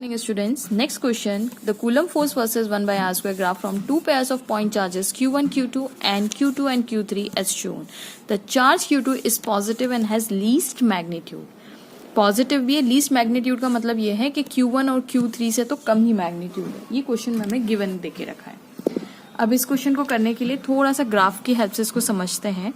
Morning students, next question, the Coulomb force versus 1 by r square graph from two pairs of point charges q1 q2 and q3 as shown. The charge q2 is positive and has least magnitude. Positive भी है, least magnitude का मतलब ये है कि q1 और q3 से तो कम ही मैग्नीट्यूड है. ये क्वेश्चन में हमें गिवन देके रखा है. अब इस क्वेश्चन को करने के लिए थोड़ा सा ग्राफ की हेल्प से इसको समझते हैं.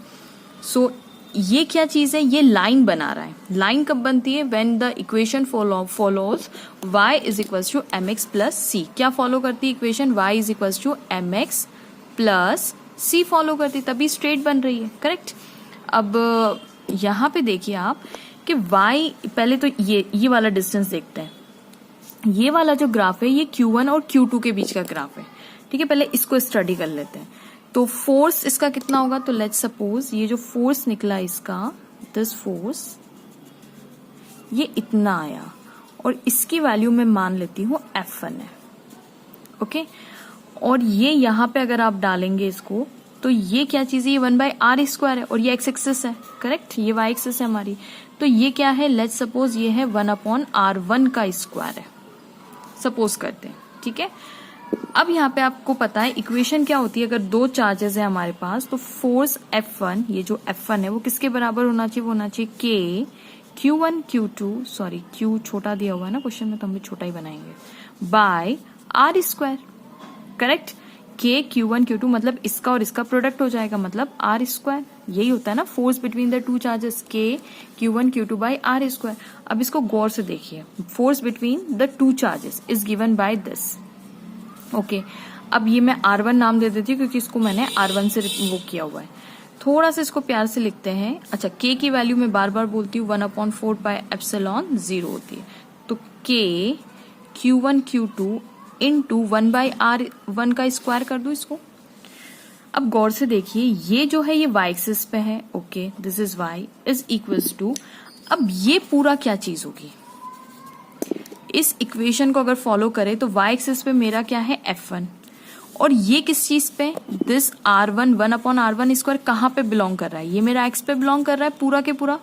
सो ये क्या चीज है, ये लाइन बना रहा है. लाइन कब बनती है? When the equation follows y is equals to mx plus C. क्या फॉलो करती है equation? y is equals to mx plus C follow करती, तभी स्ट्रेट बन रही है. करेक्ट. अब यहाँ पे देखिए आप कि y, पहले तो ये वाला डिस्टेंस देखते हैं. ये वाला जो ग्राफ है ये q1 और q2 के बीच का ग्राफ है. ठीक है, पहले इसको स्टडी कर लेते हैं. तो फोर्स इसका कितना होगा? तो लेट्स सपोज ये जो फोर्स निकला इसका, दिस फोर्स, ये इतना आया और इसकी वैल्यू मैं मान लेती हूँ F1 है. ओके. और ये यहाँ पे अगर आप डालेंगे इसको तो ये क्या चीज है? ये 1 बाय आर स्क्वायर है और ये एक्स एक्सिस है. करेक्ट. ये वाई एक्सिस है हमारी. तो ये क्या है? लेट्स सपोज ये है 1/r1 का स्क्वायर है, सपोज करते हैं. ठीक है. अब यहाँ पे आपको पता है इक्वेशन क्या होती है. अगर दो चार्जेस है हमारे पास तो फोर्स F1, ये जो F1 है वो किसके बराबर होना चाहिए? वो होना चाहिए K Q1 Q2, sorry Q छोटा दिया हुआ है ना क्वेश्चन में तो हम भी छोटा ही बनाएंगे, by R square. Correct. K Q1 Q2 मतलब इसका और इसका प्रोडक्ट हो जाएगा, मतलब आर स्क्वायर. यही होता है ना force between the two charges, K Q1 Q2 by R square. अब इसको गौर से देखिए. Force between the two charges is given by this. Okay. अब ये मैं R1 नाम दे देती हूँ क्योंकि इसको मैंने R1 से वो किया हुआ है. थोड़ा सा इसको प्यार से लिखते हैं. अच्छा, K की वैल्यू मैं बार बार बोलती हूँ 1/4 पाई एप्सिलॉन 0 होती है. तो K Q1 Q2 into 1 by R1 का स्क्वायर कर दू इसको. अब गौर से देखिए, ये जो है ये y एक्सिस पे है. Okay, this is y is equals to, अब ये पूरा क्या चीज होगी? इस इक्वेशन को अगर फॉलो करें तो y एक्सिस पे मेरा क्या है? F1. और ये किस चीज पे? दिस R1 1/r1 स्क्वायर कहाँ पे बिलोंग कर रहा है? ये मेरा x पे बिलोंग कर रहा है पूरा के पूरा.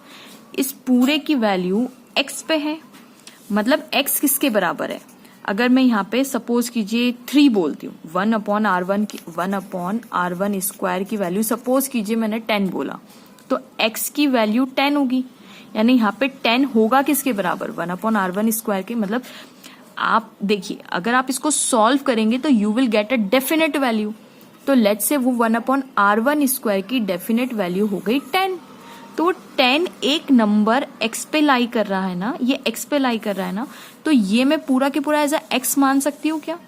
इस पूरे की वैल्यू x पे है, मतलब x किसके बराबर है? अगर मैं यहाँ पे सपोज कीजिए 3 बोलती हूँ, 1/r1 स्क्वायर की वैल्यू सपोज कीजिए मैंने 10 बोला, तो x की वैल्यू 10 होगी. यानी यहाँ पे 10 होगा किसके बराबर? 1/r1 स्क्वायर के. मतलब आप देखिए, अगर आप इसको सॉल्व करेंगे तो you will get a definite value. तो लेट्स से वो 1/r1 स्क्वायर की डेफिनेट वैल्यू हो गई 10. तो 10 एक नंबर x पे लाई कर रहा है ना, ये x पे लाई कर रहा है ना, तो ये मैं पूरा के पूरा एज अ x मान सकती हूँ क्या?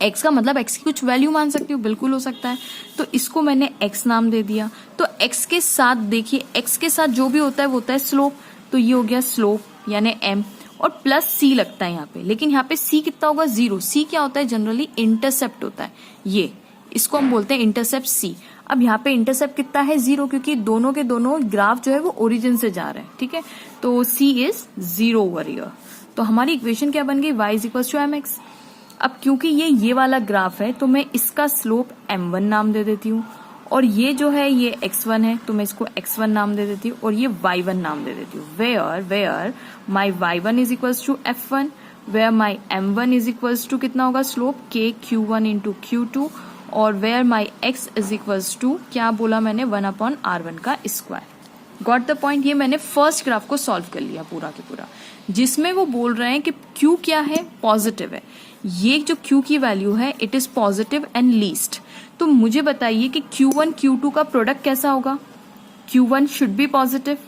x का मतलब x की कुछ वैल्यू मान सकती हूँ, बिल्कुल हो सकता है. तो इसको मैंने x नाम दे दिया. तो x के साथ देखिए, x के साथ जो भी होता है वो होता है स्लोप. तो ये हो गया स्लोप यानी m, और प्लस c लगता है यहाँ पे. लेकिन यहाँ पे c कितना होगा? 0. c क्या होता है? जनरली इंटरसेप्ट होता है. ये इसको हम बोलते हैं इंटरसेप्ट c. अब यहाँ पे इंटरसेप्ट कितना है? 0, क्योंकि दोनों के दोनों ग्राफ जो है वो ओरिजिन से जा रहे हैं. ठीक है. तो c इज 0 ओवर हियर. तो हमारी इक्वेशन क्या बन गई? y is equal to mx. अब क्योंकि ये वाला ग्राफ है तो मैं इसका स्लोप m1 नाम दे देती हूँ, और ये जो है ये x1 है तो मैं इसको x1 नाम दे देती हूँ, और ये y1 नाम दे देती हूँ. Where my y1 is equals to f1, where my m1 is equals to कितना होगा? Slope k q1 into q2, और where my x is equals to क्या बोला मैंने? 1/r1 का स्क्वायर. Got the point. ये मैंने फर्स्ट ग्राफ को सॉल्व कर लिया पूरा के पूरा, जिसमें वो बोल रहे हैं कि q क्या है? पॉजिटिव है. ये जो q की वैल्यू है it is positive and least. तो मुझे बताइए कि q1 q2 का प्रोडक्ट कैसा होगा? q1 should be positive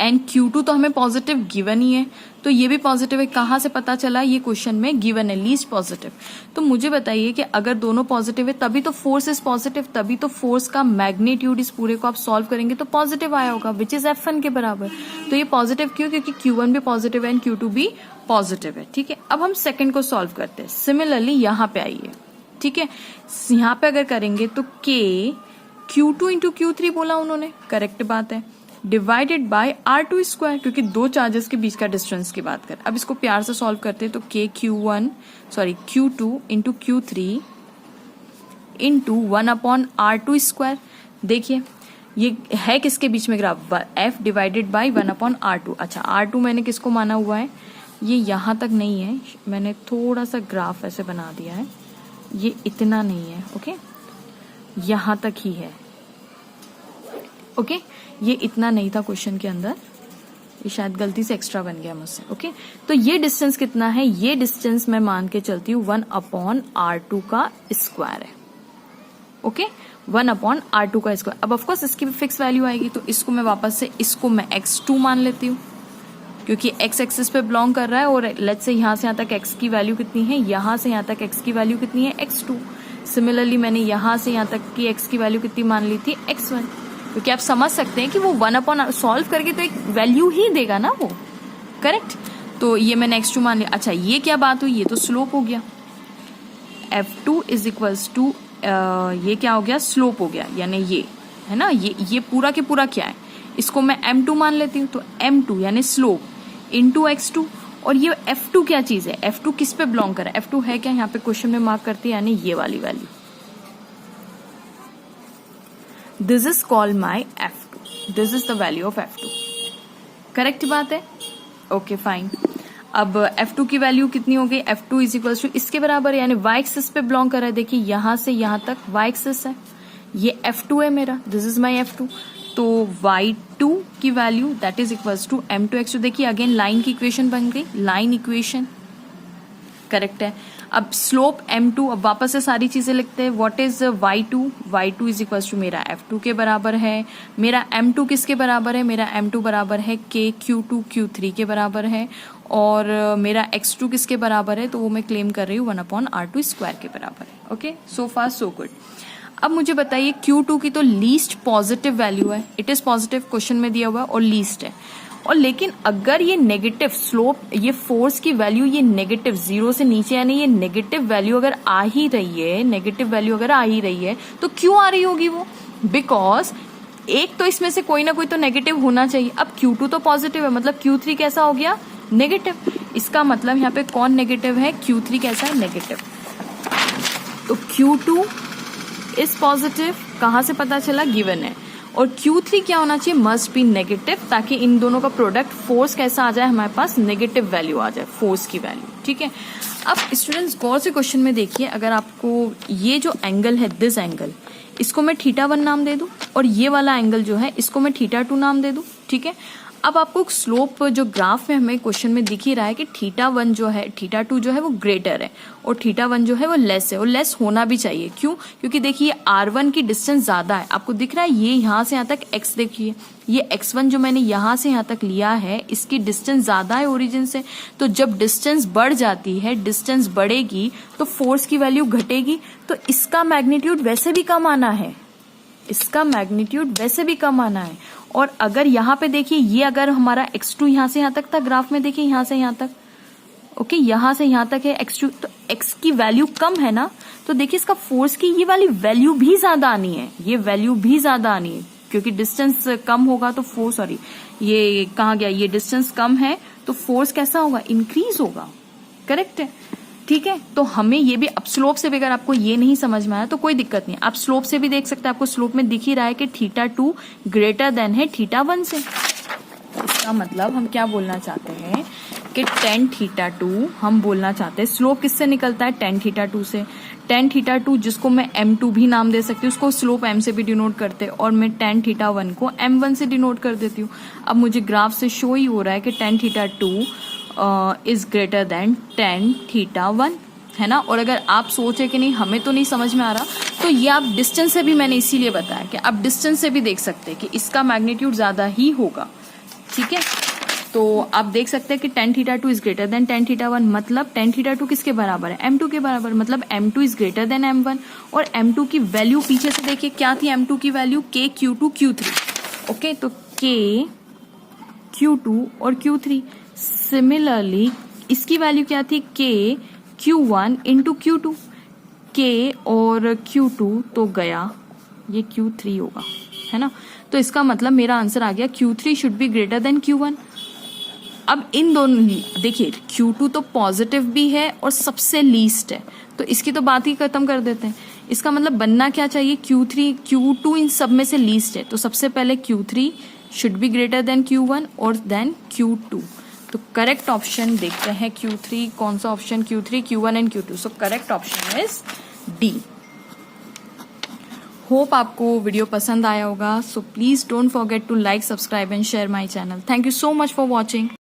and q2 तो हमें पॉजिटिव गिवन ही है, तो ये भी पॉजिटिव है. कहाँ से पता चला? ये क्वेश्चन में गिवन है लीस्ट पॉजिटिव. तो मुझे बताइए कि अगर दोनों पॉजिटिव है तभी तो फोर्स इज पॉजिटिव, तभी तो फोर्स का मैग्नीट्यूड इस पूरे को आप सॉल्व करेंगे तो पॉजिटिव आया होगा, विच इज F1 के बराबर. तो ये पॉजिटिव क्यों? क्योंकि q1 भी पॉजिटिव है एंड q2 भी पॉजिटिव है. ठीक है. अब हम सेकंड को सॉल्व करते हैं. सिमिलरली यहाँ पे आइए. ठीक है. यहाँ पे अगर करेंगे तो k q2 इंटू q3 बोला उन्होंने, करेक्ट बात है, डिवाइडेड बाय r2 स्क्वायर, क्योंकि दो चार्जेस के बीच का डिस्टेंस की बात कर. अब इसको प्यार से सॉल्व करते हैं. तो q2 into q3 into 1/r2 square. देखिए ये है किसके बीच में graph? f divided by 1/r2. अच्छा, r2 मैंने किसको माना हुआ है? ये यहाँ तक नहीं है, मैंने थोड़ा सा ग्राफ ऐसे बना दिया है, ये इतना नहीं है, ओके, यहाँ तक ही है, ओके, ये इतना नहीं था क्वेश्चन के अंदर, ये शायद गलती से एक्स्ट्रा बन गया मुझसे, ओके। तो ये डिस्टेंस कितना है, ये डिस्टेंस मैं मान के चलती हूँ 1/r2 का स्क्वायर है, ओके, 1/r2 का स्क्वायर। अब ऑफकोर्स इसकी भी फिक्स वैल्यू आएगी, तो इसको मैं वापस से इसको मैं x2 मान लेती हूँ, क्योंकि x एक्सिस पे बिलोंग कर रहा है, और लेट्स से यहाँ से यहाँ तक x की वैल्यू कितनी है, यहाँ से यहाँ तक x की वैल्यू कितनी है, x2। सिमिलरली मैंने यहाँ से यहाँ तक की x की वैल्यू कितनी मान ली थी, x1, क्योंकि आप समझ सकते हैं कि वो 1/, सॉल्व करके तो एक वैल्यू ही देगा ना वो, करेक्ट। तो ये मैंने x2 मान लिया। अच्छा, ये क्या बात हुई, ये तो स्लोप हो गया, f2 इज इक्वल्स टू ये क्या हो गया, स्लोप हो गया, यानी ये है ना, ये पूरा के पूरा क्या है, इसको मैं m2 मान लेती हूँ, तो m2 यानी स्लोप इंटू x2, और ये f2 क्या चीज है, f2 किस पे बिलोंग कर रहा है, f2 है क्या, यहाँ पे क्वेश्चन में मार्क करती है, यानी ये वाली value, this is called my f2, this is the value of f2, correct बात है, ओके फाइन। अब f2 की वैल्यू कितनी हो गई, f2 इज इक्वल टू इसके बराबर, यानी y एक्सिस पे बिलोंग कर रहा है, देखिए यहां से यहां तक y एक्सिस है, ये f2 है मेरा, दिस इज माई f2, तो y2 की value that is equals to m2x2। देखिए अगेन लाइन की इक्वेशन बन गई, लाइन इक्वेशन करेक्ट है। अब स्लोप m2, अब वापस से सारी चीजें लिखते हैं, what is y2 is equals to मेरा f2 के बराबर है, मेरा m2 किसके बराबर है, मेरा m2 बराबर है k q2 q3 के बराबर है, और मेरा x2 किसके बराबर है, तो वो मैं क्लेम कर रही हूँ 1/r2 स्क्वायर के बराबर है, ओके, सो फार सो गुड। अब मुझे बताइए Q2 की तो लीस्ट पॉजिटिव वैल्यू है, इट इज पॉजिटिव, क्वेश्चन में दिया हुआ है, और लीस्ट है, और लेकिन अगर ये नेगेटिव स्लोप, ये फोर्स की वैल्यू ये नेगेटिव 0 से नीचे, यानी ये नेगेटिव वैल्यू अगर आ ही रही है, नेगेटिव वैल्यू अगर आ ही रही है, तो क्यों आ रही होगी वो, बिकॉज एक तो इसमें से कोई ना कोई तो नेगेटिव होना चाहिए। अब Q2 तो पॉजिटिव है, मतलब Q3 कैसा हो गया, नेगेटिव, इसका मतलब यहाँ पे कौन नेगेटिव है, Q3 कैसा है, नेगेटिव, तो Q2 इज पॉजिटिव, कहां से पता चला, गिवन है, और Q3 क्या होना चाहिए, मस्ट बी नेगेटिव, ताकि इन दोनों का प्रोडक्ट फोर्स कैसा आ जाए, हमारे पास नेगेटिव वैल्यू आ जाए, फोर्स की वैल्यू, ठीक है। अब स्टूडेंट्स गौर से क्वेश्चन में देखिए, अगर आपको ये जो एंगल है, दिस एंगल, इसको मैं θ1 नाम दे दूं, और ये वाला एंगल जो है इसको मैं θ2 नाम दे दूं, ठीक है। अब आपको स्लोप जो ग्राफ में हमें क्वेश्चन में दिख ही रहा है कि θ1 जो है, θ2 जो है वो ग्रेटर है, और θ1 जो है वो लेस है, और लेस होना भी चाहिए, क्यों, क्योंकि देखिए r1 की डिस्टेंस ज्यादा है, आपको दिख रहा है ये यहाँ से यहाँ तक x, देखिए ये x1 जो मैंने यहाँ से यहाँ तक लिया है, इसकी डिस्टेंस ज्यादा है ओरिजिन से, तो जब डिस्टेंस बढ़ जाती है, डिस्टेंस बढ़ेगी तो फोर्स की वैल्यू घटेगी, तो इसका मैग्नीट्यूड वैसे भी कम आना है, इसका मैग्नीट्यूड वैसे भी कम आना है। और अगर यहाँ पे देखिए, ये अगर हमारा x2 यहाँ से यहाँ तक था, ग्राफ में देखिए यहाँ से यहाँ तक, ओके, यहाँ से यहाँ तक है x2, तो x की वैल्यू कम है ना, तो देखिए इसका फोर्स की ये वाली वैल्यू भी ज्यादा आनी है, ये वैल्यू भी ज्यादा आनी है, क्योंकि डिस्टेंस कम होगा तो फोर्स, सॉरी ये कहाँ गया, ये डिस्टेंस कम है तो फोर्स कैसा होगा, इंक्रीज होगा, करेक्ट है, ठीक है। तो हमें ये भी, अब स्लोप से भी अगर आपको ये नहीं समझ में आया तो कोई दिक्कत नहीं, आप स्लोप से भी देख सकते हैं, आपको स्लोप में दिख ही रहा है कि θ2 ग्रेटर देन है θ1 से, इसका मतलब हम क्या बोलना चाहते हैं कि tan θ2, हम बोलना चाहते हैं स्लोप किससे निकलता है, tan θ2 से, tan θ2 जिसको मैं m2 भी नाम दे सकती हूँ, उसको स्लोप m से भी डिनोट करते हैं, और मैं tan θ1 को m1 से डिनोट कर देती हूँ। अब मुझे ग्राफ से शो ही हो रहा है कि tan θ2 is greater than tan θ1, है ना। और अगर आप सोचे कि नहीं हमें तो नहीं समझ में आ रहा, तो ये आप डिस्टेंस से भी, मैंने इसीलिए बताया कि आप डिस्टेंस से भी देख सकते हैं कि इसका मैग्नीट्यूड ज्यादा ही होगा, ठीक है। तो आप देख सकते हैं कि tan θ2 is greater than tan θ1, मतलब tan θ2 किसके बराबर है, m2 के बराबर, मतलब m2 is greater then m1, और m2 की वैल्यू पीछे से देखिए क्या थी, m2 की value k q2 q3, okay, तो k q2 और q3। सिमिलरली इसकी वैल्यू क्या थी, k q1 into q2, k और q2 तो गया, ये q3 होगा, है ना। तो इसका मतलब मेरा आंसर आ गया q3 should be greater than q1। अब इन दोनों, देखिए Q2 तो पॉजिटिव भी है और सबसे लीस्ट है, तो इसकी तो बात ही खत्म कर देते हैं। इसका मतलब बनना क्या चाहिए, Q2 इन सब में से लीस्ट है, तो सबसे पहले Q3 should be greater than Q1 और देन Q2। तो करेक्ट ऑप्शन देखते हैं Q3 कौन सा option, Q3, Q1 and Q2. So correct option is D. Hope आपको वीडियो पसंद आया होगा. So please don't forget to like, subscribe and share my channel. Thank you so much for watching.